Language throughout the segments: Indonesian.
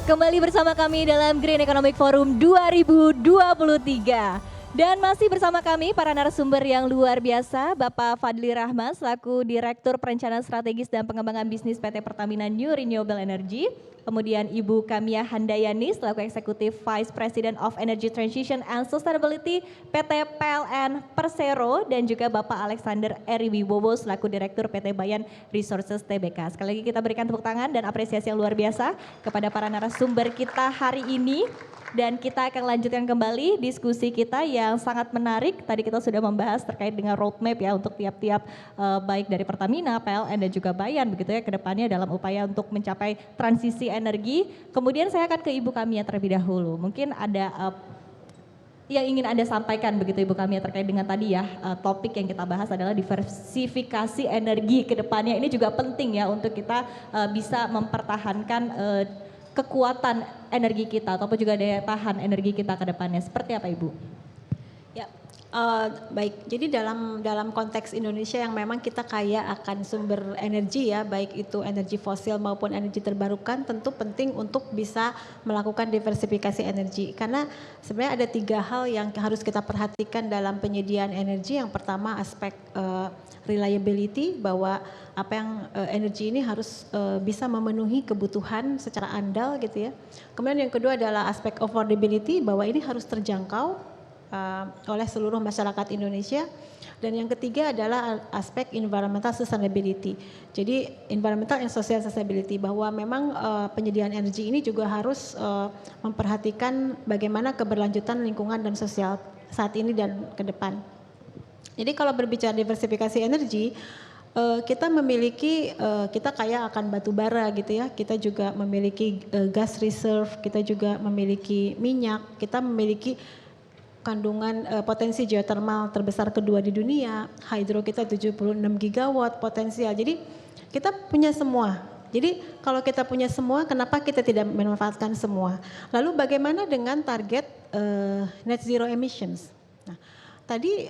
Kembali bersama kami dalam Green Economic Forum 2023. Dan masih bersama kami para narasumber yang luar biasa, Bapak Fadli Rahman selaku Direktur Perencanaan Strategis dan Pengembangan Bisnis PT Pertamina New Renewable Energy. Kemudian Ibu Kamia Handayani selaku Eksekutif Vice President of Energy Transition and Sustainability PT PLN Persero. Dan juga Bapak Alexander Eri Wibowo selaku Direktur PT Bayan Resources Tbk. Sekali lagi kita berikan tepuk tangan dan apresiasi yang luar biasa kepada para narasumber kita hari ini. Dan kita akan lanjutkan kembali diskusi kita yang sangat menarik. Tadi kita sudah membahas terkait dengan roadmap ya untuk tiap-tiap baik dari Pertamina, PLN dan juga Bayan begitu ya ke depannya dalam upaya untuk mencapai transisi energi. Kemudian saya akan ke Ibu Kamia terlebih dahulu. Mungkin ada yang ingin Anda sampaikan begitu Ibu Kamia terkait dengan tadi ya topik yang kita bahas adalah diversifikasi energi ke depannya. Ini juga penting ya untuk kita bisa mempertahankan kekuatan energi kita ataupun juga daya tahan energi kita ke depannya. Seperti apa Ibu? Ya, baik. Jadi dalam konteks Indonesia yang memang kita kaya akan sumber energi ya, baik itu energi fosil maupun energi terbarukan, tentu penting untuk bisa melakukan diversifikasi energi. Karena sebenarnya ada 3 hal yang harus kita perhatikan dalam penyediaan energi. Yang pertama aspek reliability, bahwa apa yang energi ini harus bisa memenuhi kebutuhan secara andal gitu ya. Kemudian yang kedua adalah aspek affordability, bahwa ini harus terjangkau oleh seluruh masyarakat Indonesia. Dan yang ketiga adalah aspek environmental sustainability. Jadi environmental and social sustainability, bahwa memang penyediaan energi ini juga harus memperhatikan bagaimana keberlanjutan lingkungan dan sosial saat ini dan ke depan. Jadi kalau berbicara diversifikasi energi, kita memiliki, kita kaya akan batu bara gitu ya, kita juga memiliki gas reserve, kita juga memiliki minyak, kita memiliki kandungan potensi geothermal terbesar kedua di dunia, hydro kita 76 gigawatt potensial, jadi kita punya semua. Jadi kalau kita punya semua, kenapa kita tidak memanfaatkan semua? Lalu bagaimana dengan target net zero emissions? Nah, tadi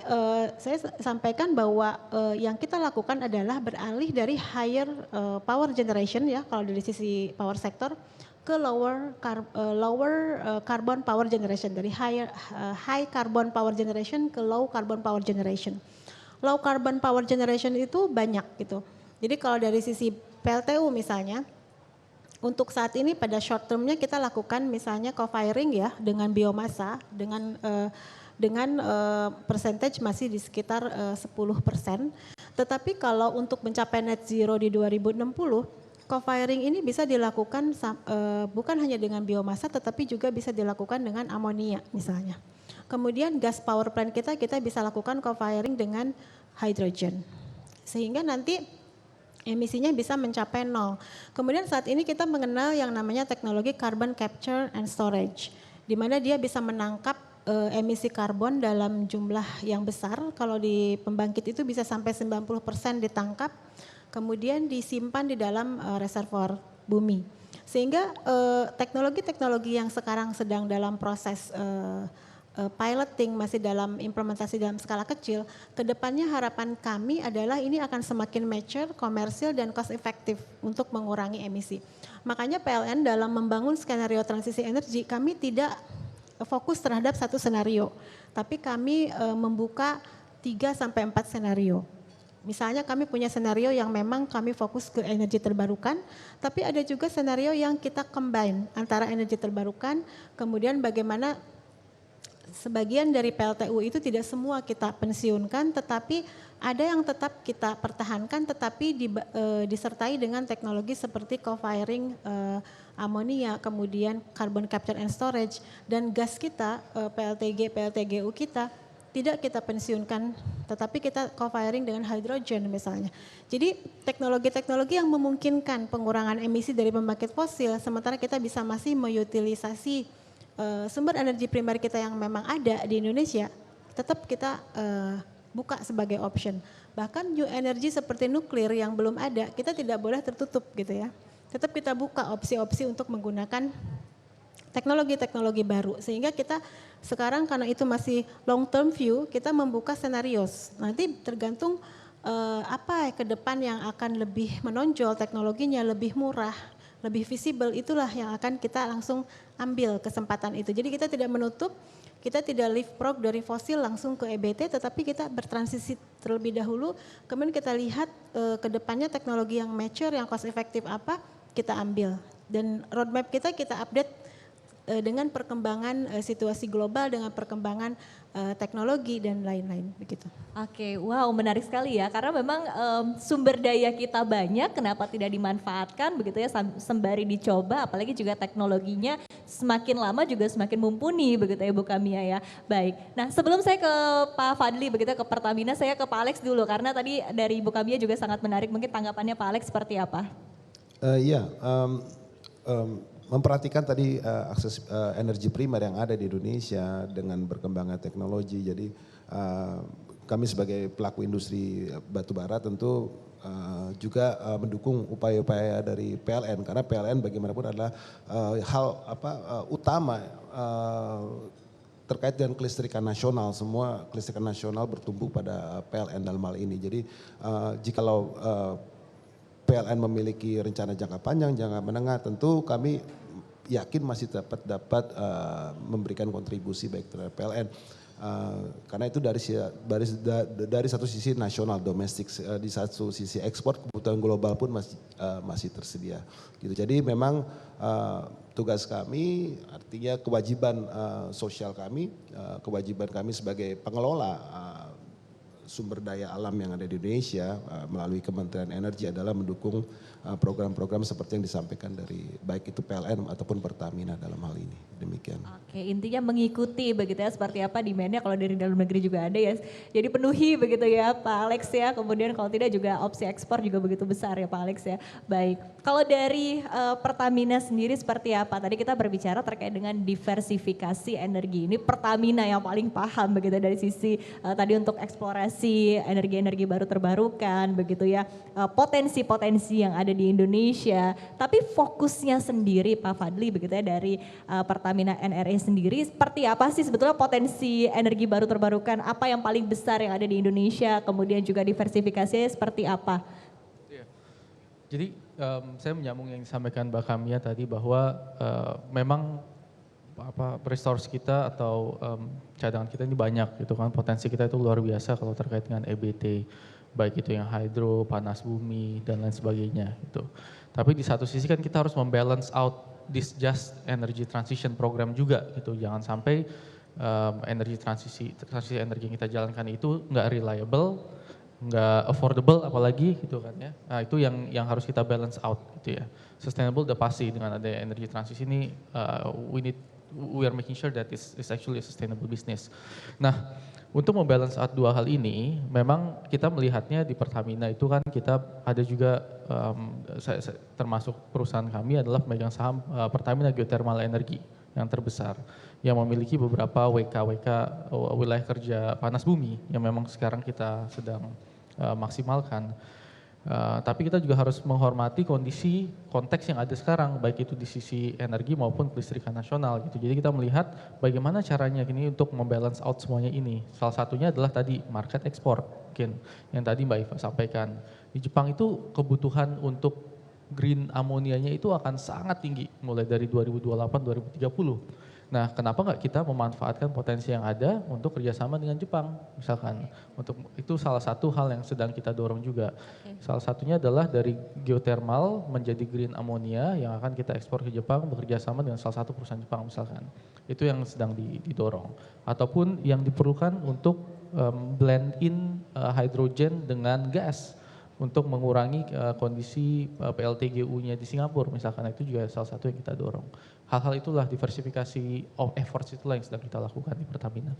saya sampaikan bahwa yang kita lakukan adalah beralih dari higher power generation ya, kalau dari sisi power sector, ke lower carbon power generation, dari high carbon power generation ke low carbon power generation. Low carbon power generation itu banyak gitu. Jadi kalau dari sisi PLTU misalnya, untuk saat ini pada short termnya kita lakukan misalnya co-firing ya dengan biomasa, dengan percentage masih di sekitar 10%. Tetapi kalau untuk mencapai net zero di 2060, co-firing ini bisa dilakukan bukan hanya dengan biomasa tetapi juga bisa dilakukan dengan amonia misalnya. Kemudian gas power plant kita bisa lakukan co-firing dengan hydrogen. Sehingga nanti emisinya bisa mencapai 0. Kemudian saat ini kita mengenal yang namanya teknologi carbon capture and storage, di mana dia bisa menangkap emisi karbon dalam jumlah yang besar. Kalau di pembangkit itu bisa sampai 90% ditangkap, kemudian disimpan di dalam reservoir bumi. Sehingga teknologi-teknologi yang sekarang sedang dalam proses piloting, masih dalam implementasi dalam skala kecil, kedepannya harapan kami adalah ini akan semakin mature, komersil dan cost efektif untuk mengurangi emisi. Makanya PLN dalam membangun skenario transisi energi, kami tidak fokus terhadap satu senario, tapi kami membuka 3-4 senario. Misalnya kami punya senario yang memang kami fokus ke energi terbarukan, tapi ada juga senario yang kita combine antara energi terbarukan, kemudian bagaimana sebagian dari PLTU itu tidak semua kita pensiunkan, tetapi ada yang tetap kita pertahankan, tetapi disertai dengan teknologi seperti co-firing amonia, kemudian carbon capture and storage, dan gas kita, PLTGU kita tidak kita pensiunkan, tetapi kita co-firing dengan hydrogen misalnya. Jadi teknologi-teknologi yang memungkinkan pengurangan emisi dari pembangkit fosil, sementara kita bisa masih mengutilisasi sumber energi primer kita yang memang ada di Indonesia, tetap kita buka sebagai option. Bahkan new energy seperti nuklir yang belum ada, kita tidak boleh tertutup gitu ya. Tetap kita buka opsi-opsi untuk menggunakan teknologi-teknologi baru, sehingga kita sekarang karena itu masih long term view, kita membuka senarios. Nanti tergantung apa ke depan yang akan lebih menonjol, teknologinya lebih murah, lebih visible, itulah yang akan kita langsung ambil kesempatan itu. Jadi kita tidak menutup, kita tidak leapfrog dari fosil langsung ke EBT, tetapi kita bertransisi terlebih dahulu, kemudian kita lihat ke depannya teknologi yang mature, yang cost efektif apa, kita ambil. Dan roadmap kita update dengan perkembangan situasi global, dengan perkembangan teknologi dan lain-lain begitu. Oke, wow menarik sekali ya karena memang sumber daya kita banyak, kenapa tidak dimanfaatkan begitu ya sembari dicoba, apalagi juga teknologinya semakin lama juga semakin mumpuni begitu ya Bu Kamia ya. Baik, nah sebelum saya ke Pak Fadli begitu ke Pertamina, saya ke Pak Alex dulu karena tadi dari Bu Kamia juga sangat menarik, mungkin tanggapannya Pak Alex seperti apa? Iya, memperhatikan tadi akses energi primer yang ada di Indonesia dengan berkembangnya teknologi. Jadi kami sebagai pelaku industri batubara tentu juga mendukung upaya-upaya dari PLN karena PLN bagaimanapun adalah hal utama terkait dengan kelistrikan nasional. Semua kelistrikan nasional bertumbuh pada PLN dalam hal ini. Jadi jikalau PLN memiliki rencana jangka panjang, jangka menengah, tentu kami yakin masih dapat memberikan kontribusi baik terhadap PLN. Karena itu dari satu sisi nasional domestik, di satu sisi ekspor kebutuhan global pun masih tersedia. Gitu. Jadi memang tugas kami, artinya kewajiban sosial kami, kewajiban kami sebagai pengelola sumber daya alam yang ada di Indonesia melalui Kementerian Energi adalah mendukung program-program seperti yang disampaikan dari baik itu PLN ataupun Pertamina dalam hal ini. Demikian. Oke, intinya mengikuti begitu ya seperti apa demand-nya kalau dari dalam negeri juga ada ya. Jadi penuhi begitu ya Pak Alex ya. Kemudian kalau tidak juga opsi ekspor juga begitu besar ya Pak Alex ya. Baik, kalau dari Pertamina sendiri seperti apa? Tadi kita berbicara terkait dengan diversifikasi energi. Ini Pertamina yang paling paham begitu dari sisi tadi untuk eksplorasi energi-energi baru terbarukan begitu ya. Potensi-potensi yang ada di Indonesia. Tapi fokusnya sendiri Pak Fadli begitu ya dari Pertamina NRE sendiri seperti apa sih sebetulnya potensi energi baru terbarukan, apa yang paling besar yang ada di Indonesia, kemudian juga diversifikasinya seperti apa? Iya. Jadi saya menyambung yang disampaikan Mbak Kamia tadi bahwa memang resource kita atau cadangan kita ini banyak gitu kan, potensi kita itu luar biasa kalau terkait dengan EBT, baik itu yang hydro, panas bumi dan lain sebagainya gitu. Tapi di satu sisi kan kita harus membalance out this just energy transition program juga gitu. Jangan sampai energi transisi energi yang kita jalankan itu nggak reliable, nggak affordable apalagi gitu kan ya. Nah itu yang harus kita balance out gitu ya. Sustainable udah pasti dengan ada energi transisi ini we are making sure that it's actually a sustainable business. Nah untuk membalance out dua hal ini, memang kita melihatnya di Pertamina itu kan kita ada juga termasuk perusahaan kami adalah pemegang saham Pertamina Geothermal Energy yang terbesar, yang memiliki beberapa WK wilayah kerja panas bumi yang memang sekarang kita sedang maksimalkan. Tapi kita juga harus menghormati kondisi konteks yang ada sekarang, baik itu di sisi energi maupun kelistrikan nasional gitu. Jadi kita melihat bagaimana caranya ini untuk membalance out semuanya ini. Salah satunya adalah tadi market ekspor, mungkin yang tadi Mbak Iva sampaikan. Di Jepang itu kebutuhan untuk green amonianya itu akan sangat tinggi mulai dari 2028-2030. Nah, kenapa nggak kita memanfaatkan potensi yang ada untuk kerjasama dengan Jepang, misalkan. Untuk itu salah satu hal yang sedang kita dorong juga. Salah satunya adalah dari geothermal menjadi green ammonia yang akan kita ekspor ke Jepang bekerjasama dengan salah satu perusahaan Jepang misalkan. Itu yang sedang didorong. Ataupun yang diperlukan untuk blend in hydrogen dengan gas untuk mengurangi kondisi PLTGU-nya di Singapura misalkan, itu juga salah satu yang kita dorong. Hal-hal itulah diversifikasi of efforts itulah yang sedang kita lakukan di Pertamina.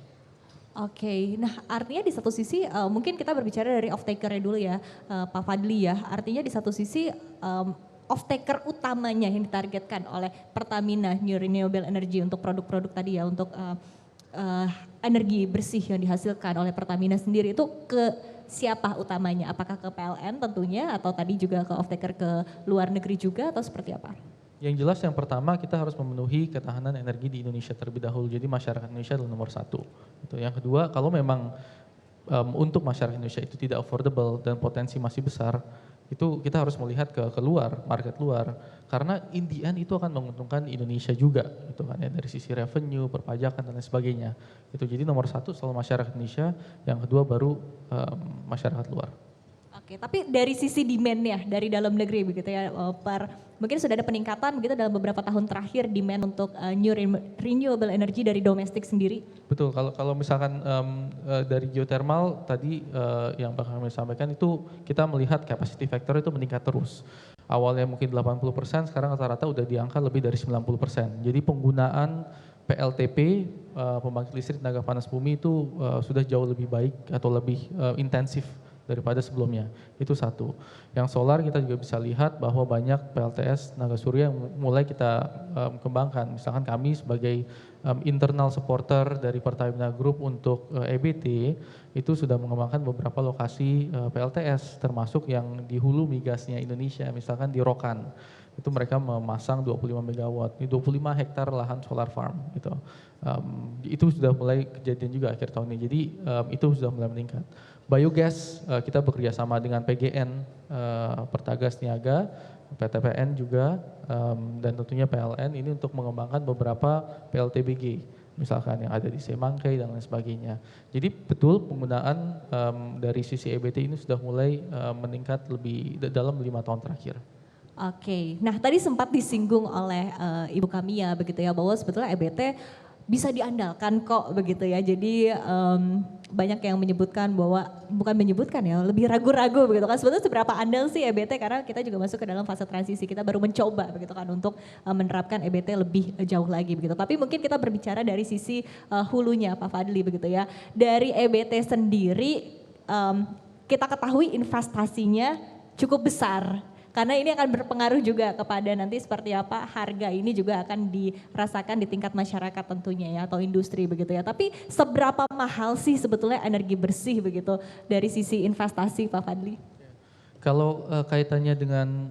Oke, nah artinya di satu sisi mungkin kita berbicara dari off-taker-nya dulu ya Pak Fadli ya, artinya di satu sisi off-taker utamanya yang ditargetkan oleh Pertamina New Renewable Energy untuk produk-produk tadi ya, untuk energi bersih yang dihasilkan oleh Pertamina sendiri itu ke siapa utamanya? Apakah ke PLN tentunya atau tadi juga ke off-taker ke luar negeri juga atau seperti apa? Yang jelas yang pertama kita harus memenuhi ketahanan energi di Indonesia terlebih dahulu. Jadi masyarakat Indonesia adalah nomor satu. Yang kedua, kalau memang untuk masyarakat Indonesia itu tidak affordable dan potensi masih besar, itu kita harus melihat ke luar, market luar. Karena in the end itu akan menguntungkan Indonesia juga, gitu kan ya, dari sisi revenue, perpajakan dan lain sebagainya. Itu jadi nomor satu selalu masyarakat Indonesia, yang kedua baru masyarakat luar. Oke, tapi dari sisi demand-nya dari dalam negeri begitu ya, mungkin sudah ada peningkatan begitu dalam beberapa tahun terakhir demand untuk new renewable energy dari domestik sendiri. Betul, kalau misalkan dari geothermal tadi yang Pak kami sampaikan itu kita melihat capacity factor itu meningkat terus. Awalnya mungkin 80%, sekarang rata-rata udah di angka lebih dari 90%. Jadi penggunaan PLTP, pembangkit listrik tenaga panas bumi itu sudah jauh lebih baik atau lebih intensif daripada sebelumnya. Itu satu. Yang solar kita juga bisa lihat bahwa banyak PLTS tenaga surya yang mulai kita kembangkan. Misalkan kami sebagai internal supporter dari Pertamina Group untuk EBT itu sudah mengembangkan beberapa lokasi PLTS termasuk yang di hulu migasnya Indonesia, misalkan di Rokan. Itu mereka memasang 25 megawatt, ini 25 hektar lahan solar farm gitu. Itu sudah mulai kejadian juga akhir tahun ini, jadi itu sudah mulai meningkat. Biogas kita bekerja sama dengan PGN, Pertagas Niaga, PTPN juga, dan tentunya PLN ini untuk mengembangkan beberapa PLTBG, misalkan yang ada di Semangkai dan lain sebagainya. Jadi betul penggunaan dari sisi EBT ini sudah mulai meningkat lebih dalam 5 tahun terakhir. Oke, nah tadi sempat disinggung oleh Ibu Kamia begitu ya bahwa sebetulnya EBT bisa diandalkan kok begitu ya. Jadi banyak yang menyebutkan bahwa, bukan menyebutkan ya, lebih ragu-ragu begitu kan. Sebetulnya seberapa andal sih EBT karena kita juga masuk ke dalam fase transisi, kita baru mencoba begitu kan untuk menerapkan EBT lebih jauh lagi begitu. Tapi mungkin kita berbicara dari sisi hulunya Pak Fadli begitu ya. Dari EBT sendiri kita ketahui investasinya cukup besar. Karena ini akan berpengaruh juga kepada nanti seperti apa harga ini juga akan dirasakan di tingkat masyarakat tentunya ya atau industri begitu ya. Tapi seberapa mahal sih sebetulnya energi bersih begitu dari sisi investasi Pak Fadli? Kalau kaitannya dengan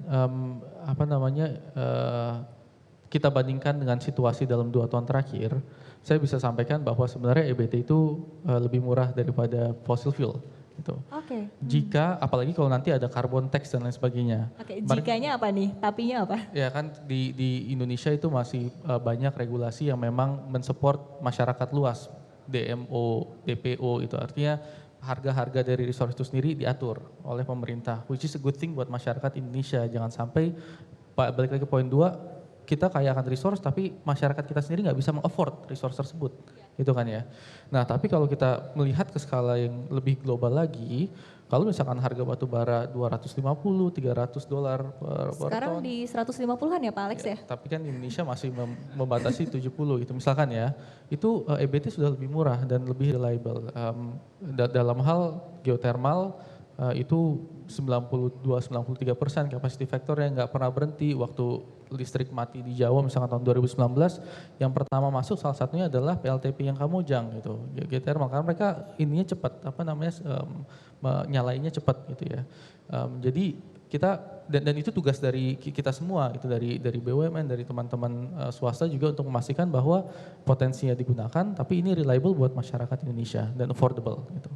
kita bandingkan dengan situasi dalam 2 tahun terakhir, saya bisa sampaikan bahwa sebenarnya EBT itu lebih murah daripada fossil fuel. Gitu. Oke. Jika apalagi kalau nanti ada carbon tax dan lain sebagainya. Oke, jikanya apa nih? Tapinya apa? Ya kan di Indonesia itu masih banyak regulasi yang memang mensupport masyarakat luas, DMO, DPO itu artinya harga-harga dari resource itu sendiri diatur oleh pemerintah, which is a good thing buat masyarakat Indonesia. Jangan sampai balik lagi ke poin 2, kita kaya akan resource tapi masyarakat kita sendiri nggak bisa meng-afford resource tersebut, gitu kan ya. Nah tapi kalau kita melihat ke skala yang lebih global lagi, kalau misalkan harga batu bara $250-300 per Sekarang ton. di 150-an ya Pak Alex ya? Tapi kan Indonesia masih membatasi 70 gitu misalkan ya, itu EBT sudah lebih murah dan lebih reliable. Dalam hal geothermal itu 92-93% capacity factor yang nggak pernah berhenti. Waktu listrik mati di Jawa misalkan tahun 2019, yang pertama masuk salah satunya adalah PLTP yang Kamojang gitu, geothermal, karena mereka ininya cepat, nyalainnya cepat gitu ya. Jadi kita dan itu tugas dari kita semua itu dari BUMN, dari teman-teman swasta juga untuk memastikan bahwa potensinya digunakan tapi ini reliable buat masyarakat Indonesia dan affordable gitu.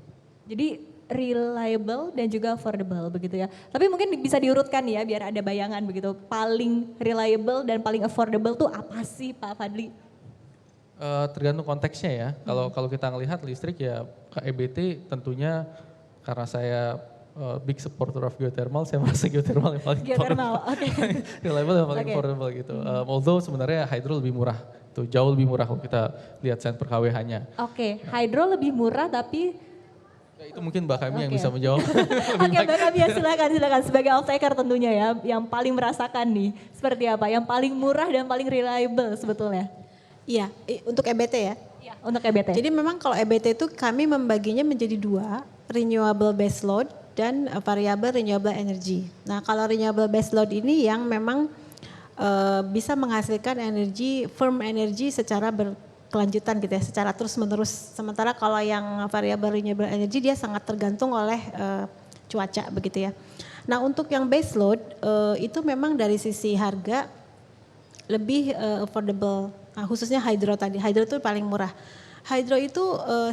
Jadi reliable dan juga affordable begitu ya. Tapi mungkin bisa diurutkan ya biar ada bayangan begitu. Paling reliable dan paling affordable tuh apa sih Pak Fadli? Tergantung konteksnya ya. Kalau kita ngelihat listrik ya EBT tentunya karena saya big supporter of geothermal, saya merasa geothermal yang paling reliable dan paling affordable gitu. Although sebenarnya hydro lebih murah, tuh jauh lebih murah kalau kita lihat sen per KWH-nya. Oke, hydro lebih murah tapi itu mungkin Mbak Kami yang bisa menjawab. Oke, Mbak Kami ya silakan sebagai off-taker tentunya ya, yang paling merasakan nih seperti apa, yang paling murah dan paling reliable sebetulnya. Iya, untuk EBT ya. Iya, untuk EBT. Jadi memang kalau EBT itu kami membaginya menjadi 2, renewable base load dan variable renewable energy. Nah kalau renewable base load ini yang memang bisa menghasilkan energi, firm energy secara berkelanjutan gitu ya, secara terus menerus. Sementara kalau yang variable renewable energy dia sangat tergantung oleh cuaca begitu ya. Nah untuk yang base load itu memang dari sisi harga lebih affordable, nah, khususnya hydro tadi. Hydro itu paling murah. Hydro itu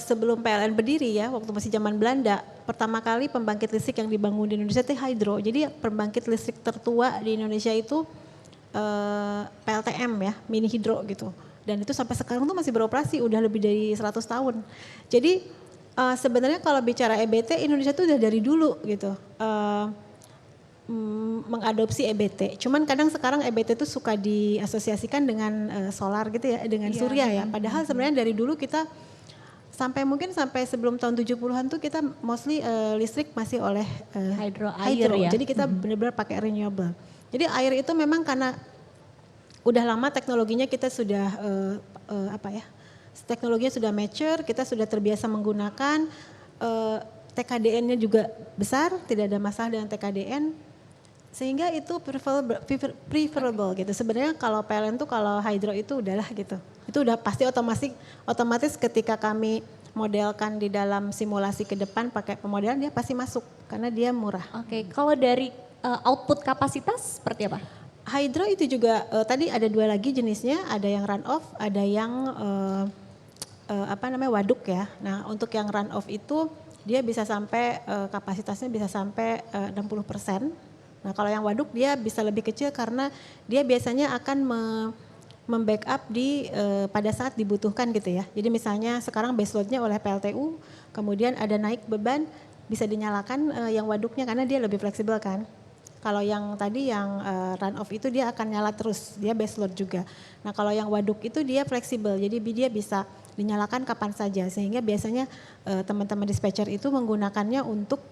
sebelum PLN berdiri ya, waktu masih zaman Belanda, pertama kali pembangkit listrik yang dibangun di Indonesia itu hydro. Jadi pembangkit listrik tertua di Indonesia itu PLTM ya, mini hidro gitu. Dan itu sampai sekarang tuh masih beroperasi, udah lebih dari 100 tahun. Jadi sebenarnya kalau bicara EBT, Indonesia tuh udah dari dulu gitu. Mengadopsi EBT. Cuman kadang sekarang EBT itu suka diasosiasikan dengan solar gitu ya, dengan surya ya. Padahal sebenarnya dari dulu kita mungkin sampai sebelum tahun 70-an tuh kita mostly listrik masih oleh Hydro, air ya. Jadi kita benar-benar pakai renewable. Jadi air itu memang karena udah lama teknologinya kita sudah teknologinya sudah mature, kita sudah terbiasa menggunakan, TKDN-nya juga besar, tidak ada masalah dengan TKDN. Sehingga itu preferable gitu. Sebenarnya kalau PLN tuh kalau hydro itu udahlah gitu. Itu udah pasti otomatis ketika kami modelkan di dalam simulasi ke depan pakai pemodelan dia pasti masuk karena dia murah. Oke, kalau dari output kapasitas seperti apa? Hydro itu juga tadi ada 2 lagi jenisnya, ada yang run off, ada yang waduk ya. Nah, untuk yang run off itu dia bisa sampai kapasitasnya bisa sampai 60%. Nah kalau yang waduk dia bisa lebih kecil karena dia biasanya akan membackup pada saat dibutuhkan gitu ya. Jadi misalnya sekarang base load-nya oleh PLTU, kemudian ada naik beban bisa dinyalakan yang waduknya karena dia lebih fleksibel kan. Kalau yang tadi yang run off itu dia akan nyala terus, dia base load juga. Nah kalau yang waduk itu dia fleksibel, jadi dia bisa dinyalakan kapan saja. Sehingga biasanya teman-teman dispatcher itu menggunakannya untuk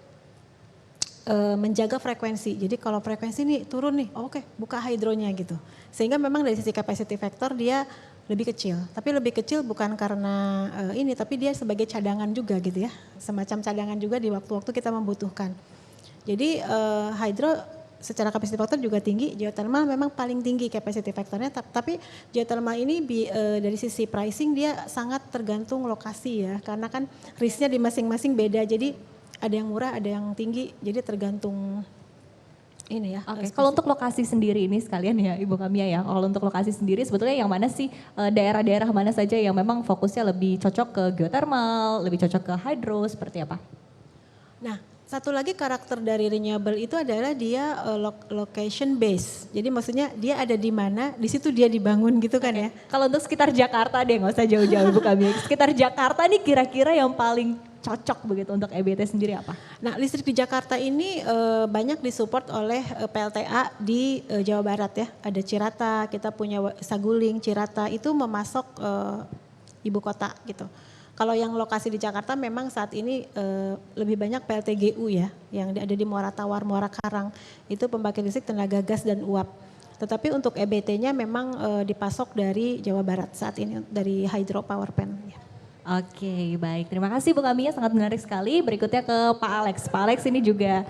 menjaga frekuensi. Jadi kalau frekuensi ini turun nih, oke, buka hidronya gitu. Sehingga memang dari sisi capacity factor dia lebih kecil. Tapi lebih kecil bukan karena tapi dia sebagai cadangan juga gitu ya. Semacam cadangan juga di waktu-waktu kita membutuhkan. Jadi hydro secara capacity factor juga tinggi, geothermal memang paling tinggi capacity factornya. Tapi geothermal ini dari sisi pricing dia sangat tergantung lokasi ya. Karena kan risknya di masing-masing beda. Jadi ada yang murah, ada yang tinggi, jadi tergantung ini ya. Oke, kalau untuk lokasi sendiri ini sekalian ya Ibu Kamia ya, kalau untuk lokasi sendiri sebetulnya yang mana sih daerah-daerah mana saja yang memang fokusnya lebih cocok ke geothermal, lebih cocok ke hydro, seperti apa? Nah, satu lagi karakter dari renewable itu adalah dia location base. Jadi maksudnya dia ada di mana, di situ dia dibangun gitu kan ya. Kalau untuk sekitar Jakarta deh, nggak usah jauh-jauh Ibu Kamia. Sekitar Jakarta nih kira-kira yang paling cocok begitu untuk EBT sendiri apa? Nah listrik di Jakarta ini banyak disupport oleh PLTA di Jawa Barat ya. Ada Cirata, kita punya Saguling, Cirata itu memasok ibu kota gitu. Kalau yang lokasi di Jakarta memang saat ini lebih banyak PLTGU ya. Yang ada di Muara Tawar, Muara Karang. Itu pembangkit listrik tenaga gas dan uap. Tetapi untuk EBT-nya memang dipasok dari Jawa Barat saat ini, dari hydro power plant ya. Oke, baik. Terima kasih Bu Kamia, sangat menarik sekali. Berikutnya ke Pak Alex. Pak Alex ini juga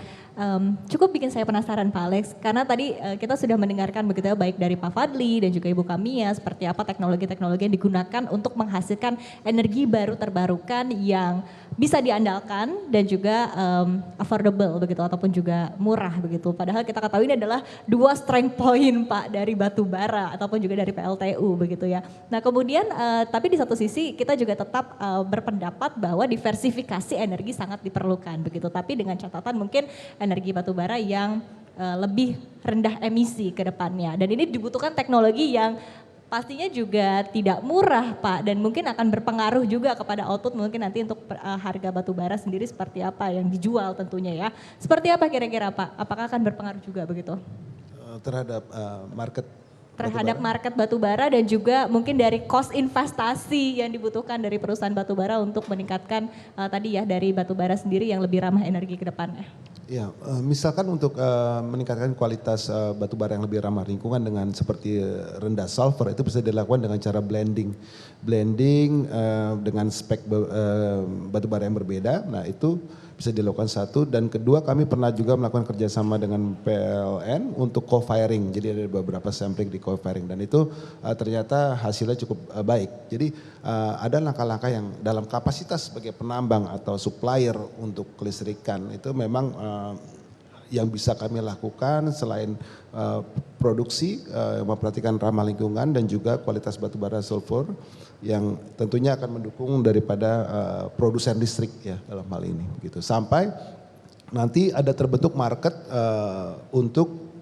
cukup bikin saya penasaran Pak Alex. Karena tadi kita sudah mendengarkan begitu ya, baik dari Pak Fadli dan juga Ibu Kamia, seperti apa teknologi-teknologi yang digunakan untuk menghasilkan energi baru terbarukan yang bisa diandalkan dan juga affordable begitu, ataupun juga murah begitu. Padahal kita ketahui ini adalah 2 strength point Pak dari batu bara ataupun juga dari PLTU begitu ya. Nah kemudian tapi di satu sisi kita juga tetap berpendapat bahwa diversifikasi energi sangat diperlukan begitu. Tapi dengan catatan mungkin energi batu bara yang lebih rendah emisi ke depannya. Dan ini dibutuhkan teknologi yang pastinya juga tidak murah Pak, dan mungkin akan berpengaruh juga kepada output mungkin nanti untuk harga batu bara sendiri seperti apa yang dijual tentunya ya. Seperti apa kira-kira Pak? Apakah akan berpengaruh juga begitu? Terhadap Terhadap market batu bara dan juga mungkin dari cost investasi yang dibutuhkan dari perusahaan batu bara untuk meningkatkan tadi ya dari batu bara sendiri yang lebih ramah energi ke depannya. Ya, misalkan untuk meningkatkan kualitas batu bara yang lebih ramah lingkungan dengan seperti rendah sulfur itu bisa dilakukan dengan cara blending dengan spek batu bara yang berbeda. Nah itu bisa dilakukan satu, dan kedua kami pernah juga melakukan kerjasama dengan PLN untuk co-firing. Jadi ada beberapa sampling di co-firing dan itu ternyata hasilnya cukup baik. Jadi ada langkah-langkah yang dalam kapasitas sebagai penambang atau supplier untuk kelistrikan itu memang yang bisa kami lakukan selain produksi, memperhatikan ramah lingkungan dan juga kualitas batubara sulfur yang tentunya akan mendukung daripada produsen listrik ya dalam hal ini gitu. Sampai nanti ada terbentuk market untuk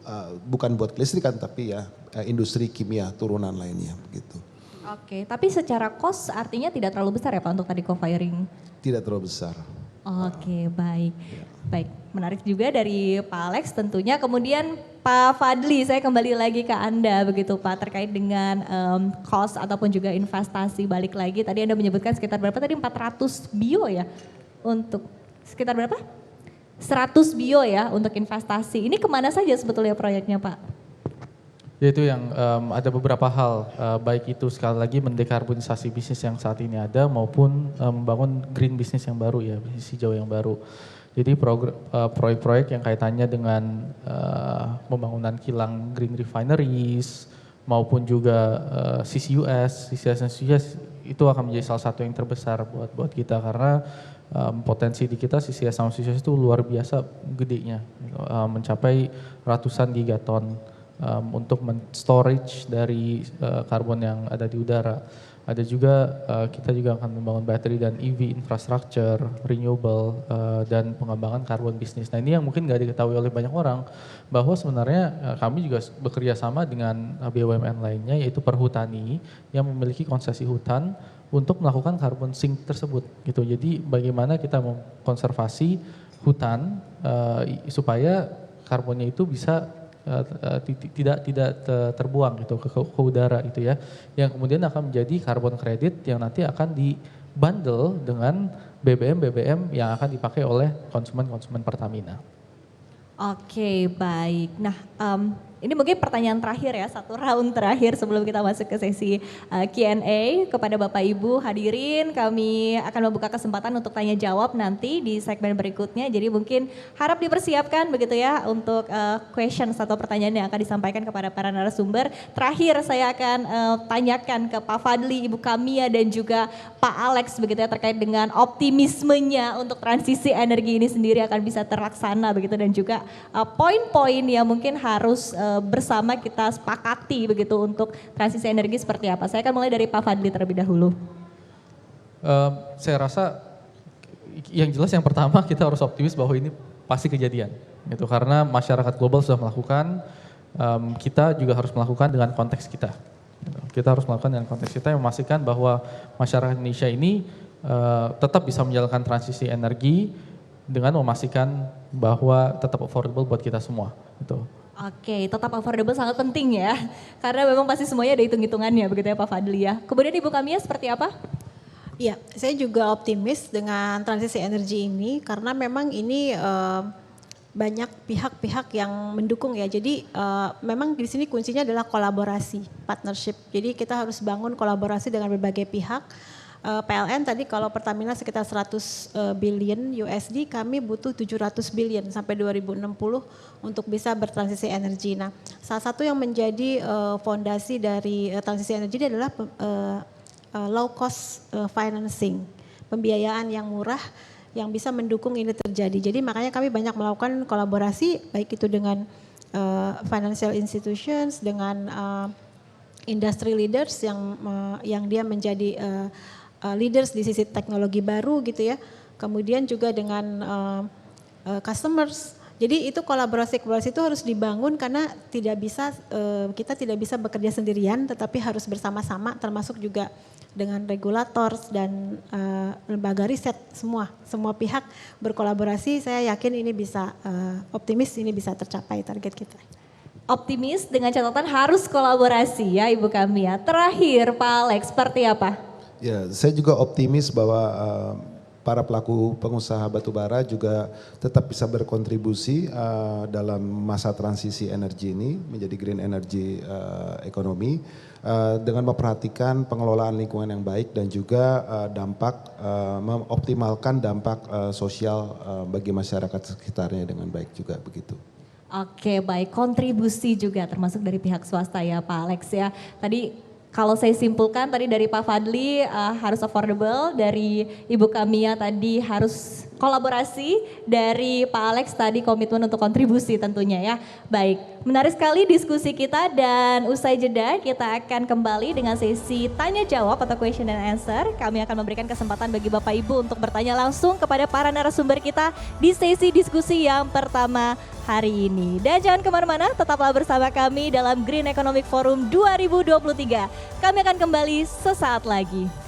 bukan buat kelistrikan tapi ya industri kimia turunan lainnya begitu. Oke, tapi secara cost artinya tidak terlalu besar ya Pak untuk tadi co-firing? Tidak terlalu besar. Oke, baik. Baik, menarik juga dari Pak Alex tentunya. Kemudian Pak Fadli, saya kembali lagi ke Anda begitu Pak, terkait dengan cost ataupun juga investasi. Balik lagi, tadi Anda menyebutkan sekitar berapa tadi, 400 bio ya? Untuk sekitar berapa? 100 bio ya untuk investasi. Ini kemana saja sebetulnya proyeknya Pak? Yaitu yang ada beberapa hal, baik itu sekali lagi mendekarbonisasi bisnis yang saat ini ada maupun membangun green business yang baru ya, bisnis hijau yang baru. Jadi proyek-proyek yang kaitannya dengan pembangunan kilang green refineries maupun juga CCUS itu akan menjadi salah satu yang terbesar buat kita karena potensi di kita CCS sama CCUS itu luar biasa gedenya, mencapai ratusan gigaton. Untuk storage dari karbon yang ada di udara. Ada juga kita juga akan membangun battery dan EV infrastructure, renewable dan pengembangan karbon bisnis. Nah ini yang mungkin nggak diketahui oleh banyak orang bahwa sebenarnya kami juga bekerja sama dengan BUMN lainnya yaitu Perhutani yang memiliki konsesi hutan untuk melakukan carbon sink tersebut gitu. Jadi bagaimana kita mengkonservasi hutan supaya karbonnya itu bisa tidak terbuang gitu ke udara itu ya, yang kemudian akan menjadi karbon kredit yang nanti akan dibundle dengan BBM yang akan dipakai oleh konsumen Pertamina. Oke, baik. Nah, ini mungkin pertanyaan terakhir ya, satu round terakhir sebelum kita masuk ke sesi Q&A kepada Bapak Ibu hadirin. Kami akan membuka kesempatan untuk tanya jawab nanti di segmen berikutnya. Jadi mungkin harap dipersiapkan begitu ya untuk questions atau pertanyaan yang akan disampaikan kepada para narasumber. Terakhir saya akan tanyakan ke Pak Fadli, Ibu Kamia dan juga Pak Alex begitu ya terkait dengan optimismenya untuk transisi energi ini sendiri akan bisa terlaksana begitu dan juga poin-poin yang mungkin harus bersama kita sepakati begitu untuk transisi energi seperti apa. Saya akan mulai dari Pak Fadli terlebih dahulu. Saya rasa yang jelas yang pertama kita harus optimis bahwa ini pasti kejadian gitu karena masyarakat global sudah melakukan, kita juga harus melakukan dengan konteks kita. Kita harus melakukan dengan konteks kita yang memastikan bahwa masyarakat Indonesia ini tetap bisa menjalankan transisi energi dengan memastikan bahwa tetap affordable buat kita semua. Gitu. Oke, tetap affordable sangat penting ya, karena memang pasti semuanya ada hitung-hitungannya begitu ya Pak Fadli ya. Kemudian Ibu Kamia seperti apa? Iya, saya juga optimis dengan transisi energi ini karena memang ini banyak pihak-pihak yang mendukung ya. Jadi memang di sini kuncinya adalah kolaborasi, partnership. Jadi kita harus bangun kolaborasi dengan berbagai pihak. PLN tadi kalau Pertamina sekitar 100 billion USD, kami butuh 700 billion sampai 2060 untuk bisa bertransisi energi. Nah, salah satu yang menjadi fondasi dari transisi energi ini adalah low cost financing, pembiayaan yang murah yang bisa mendukung ini terjadi. Jadi makanya kami banyak melakukan kolaborasi baik itu dengan financial institutions, dengan industry leaders yang dia menjadi leaders di sisi teknologi baru gitu ya. Kemudian juga dengan customers. Jadi itu kolaborasi itu harus dibangun karena kita tidak bisa bekerja sendirian tetapi harus bersama-sama termasuk juga dengan regulator dan lembaga riset semua pihak berkolaborasi. Saya yakin ini bisa optimis ini bisa tercapai target kita. Optimis dengan catatan harus kolaborasi ya Ibu Kamia. Terakhir Pak Alex seperti apa? Ya, saya juga optimis bahwa para pelaku pengusaha batubara juga tetap bisa berkontribusi dalam masa transisi energi ini menjadi green energy ekonomi dengan memperhatikan pengelolaan lingkungan yang baik dan juga mengoptimalkan dampak sosial bagi masyarakat sekitarnya dengan baik juga begitu. Oke, baik, kontribusi juga termasuk dari pihak swasta ya Pak Alex ya. Tadi kalau saya simpulkan tadi dari Pak Fadli harus affordable, dari Ibu Kamia tadi harus kolaborasi dari Pak Alex tadi, komitmen untuk kontribusi tentunya ya. Baik, menarik sekali diskusi kita, dan usai jeda kita akan kembali dengan sesi tanya jawab atau question and answer. Kami akan memberikan kesempatan bagi Bapak Ibu untuk bertanya langsung kepada para narasumber kita di sesi diskusi yang pertama hari ini. Dan jangan kemana-mana, tetaplah bersama kami dalam Green Economic Forum 2023. Kami akan kembali sesaat lagi.